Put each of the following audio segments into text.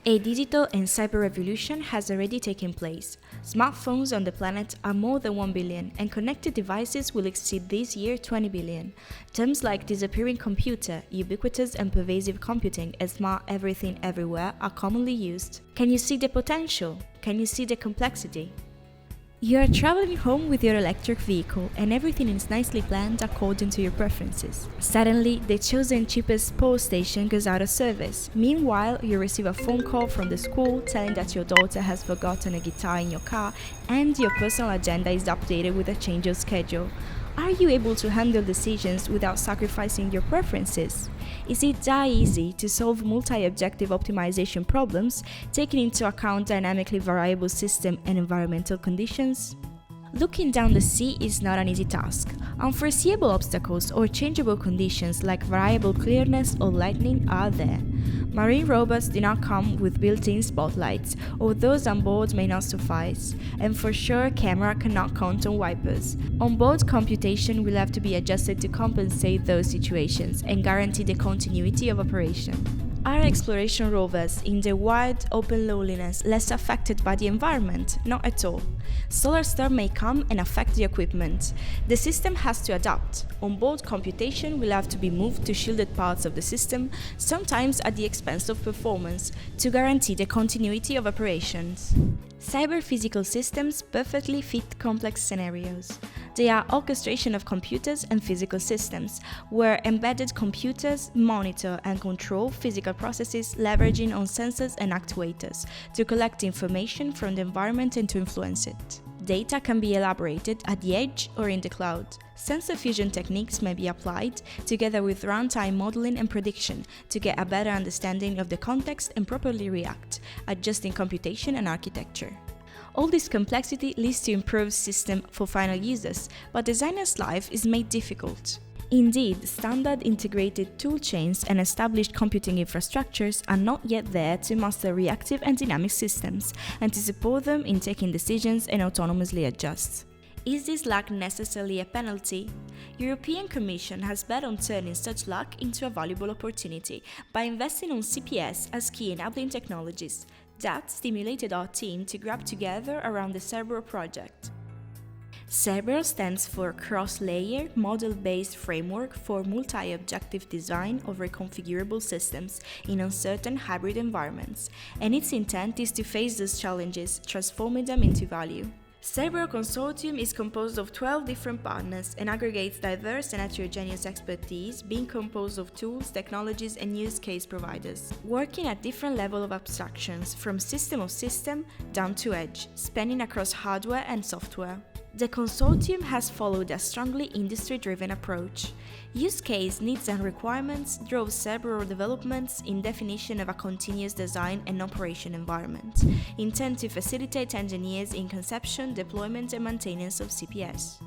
A digital and cyber revolution has already taken place. Smartphones on the planet are more than 1 billion, and connected devices will exceed this year 20 billion. Terms like disappearing computer, ubiquitous and pervasive computing, and smart everything everywhere are commonly used. Can you see the potential? Can you see the complexity? You are traveling home with your electric vehicle and everything is nicely planned according to your preferences. Suddenly, the chosen cheapest pole station goes out of service. Meanwhile, you receive a phone call from the school telling that your daughter has forgotten a guitar in your car and your personal agenda is updated with a change of schedule. Are you able to handle decisions without sacrificing your preferences? Is it that easy to solve multi-objective optimization problems, taking into account dynamically variable system and environmental conditions? Looking down the sea is not an easy task. Unforeseeable obstacles or changeable conditions like variable clearness or lightning are there. Marine robots do not come with built-in spotlights, or those on board may not suffice, and for sure camera cannot count on wipers. On-board computation will have to be adjusted to compensate those situations and guarantee the continuity of operation. Are exploration rovers in the wide open loneliness less affected by the environment? Not at all. Solar storm may come and affect the equipment. The system has to adapt. Onboard computation will have to be moved to shielded parts of the system, sometimes at the expense of performance, to guarantee the continuity of operations. Cyber-physical systems perfectly fit complex scenarios. They are orchestration of computers and physical systems, where embedded computers monitor and control physical processes leveraging on sensors and actuators to collect information from the environment and to influence it. Data can be elaborated at the edge or in the cloud. Sensor fusion techniques may be applied, together with runtime modeling and prediction, to get a better understanding of the context and properly react, adjusting computation and architecture. All this complexity leads to improved system for final users, but designers' life is made difficult. Indeed, standard integrated tool chains and established computing infrastructures are not yet there to master reactive and dynamic systems, and to support them in taking decisions and autonomously adjust. Is this lack necessarily a penalty? European Commission has bet on turning such lack into a valuable opportunity by investing on CPS as key enabling technologies. That stimulated our team to grab together around the CERBERO project. CERBERO stands for Cross-Layer Model-Based Framework for Multi-Objective Design of Reconfigurable Systems in Uncertain Hybrid Environments, and its intent is to face those challenges, transforming them into value. CERBERO Consortium is composed of 12 different partners and aggregates diverse and heterogeneous expertise, being composed of tools, technologies and use case providers, working at different levels of abstractions, from system of system down to edge, spanning across hardware and software. The consortium has followed a strongly industry-driven approach. Use case needs and requirements drove several developments in definition of a continuous design and operation environment, intent to facilitate engineers in conception, deployment and maintenance of CPS.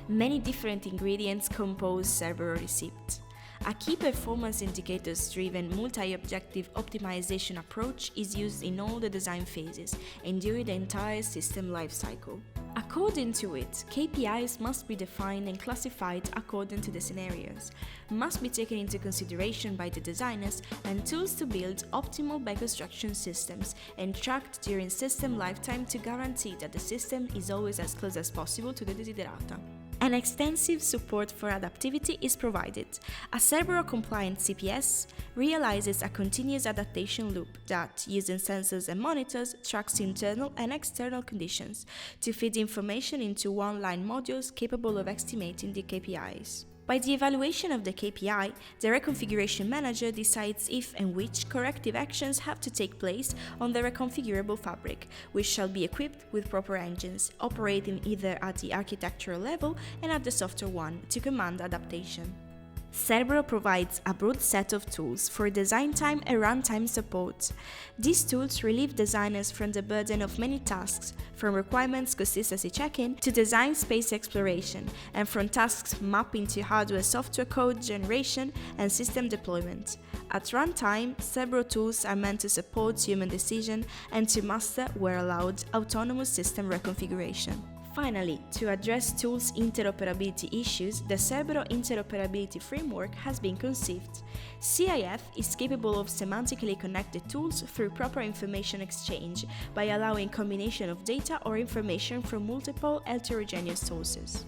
Many different ingredients compose CERBERO receipt. A key performance indicators-driven multi-objective optimization approach is used in all the design phases and during the entire system lifecycle. According to it, KPIs must be defined and classified according to the scenarios, must be taken into consideration by the designers, and tools to build optimal by-construction systems and tracked during system lifetime to guarantee that the system is always as close as possible to the desiderata. An extensive support for adaptivity is provided. A CERBERO-compliant CPS realizes a continuous adaptation loop that, using sensors and monitors, tracks internal and external conditions to feed information into one-line modules capable of estimating the KPIs. By the evaluation of the KPI, the reconfiguration manager decides if and which corrective actions have to take place on the reconfigurable fabric, which shall be equipped with proper engines, operating either at the architectural level and at the software one to command adaptation. CERBERO provides a broad set of tools for design time and runtime support. These tools relieve designers from the burden of many tasks, from requirements consistency checking to design space exploration, and from tasks mapping to hardware-software code generation and system deployment. At runtime, CERBERO tools are meant to support human decision and to master, where allowed, autonomous system reconfiguration. Finally, to address tools interoperability issues, the CERBERO interoperability framework has been conceived. CIF is capable of semantically connected tools through proper information exchange by allowing combination of data or information from multiple heterogeneous sources.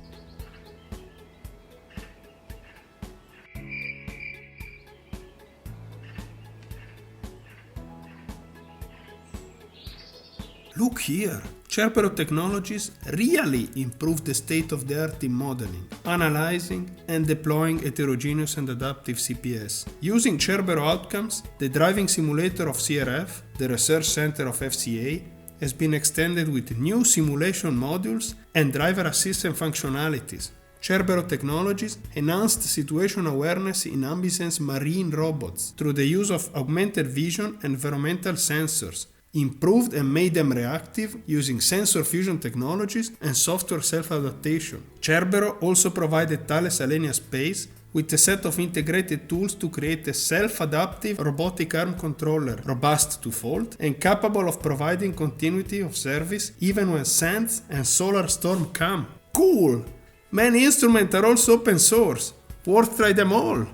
Look here! CERBERO technologies really improve the state-of-the-art in modeling, analyzing, and deploying heterogeneous and adaptive CPS. Using CERBERO outcomes, the driving simulator of CRF, the research center of FCA, has been extended with new simulation modules and driver assistant functionalities. CERBERO technologies enhanced situation awareness in Ambisen's marine robots through the use of augmented vision and environmental sensors, improved and made them reactive using sensor fusion technologies and software self-adaptation. CERBERO also provided Thales Alenia Space with a set of integrated tools to create a self-adaptive robotic arm controller, robust to fault and capable of providing continuity of service even when sands and solar storm come. Cool! Many instruments are also open source. Worth try them all!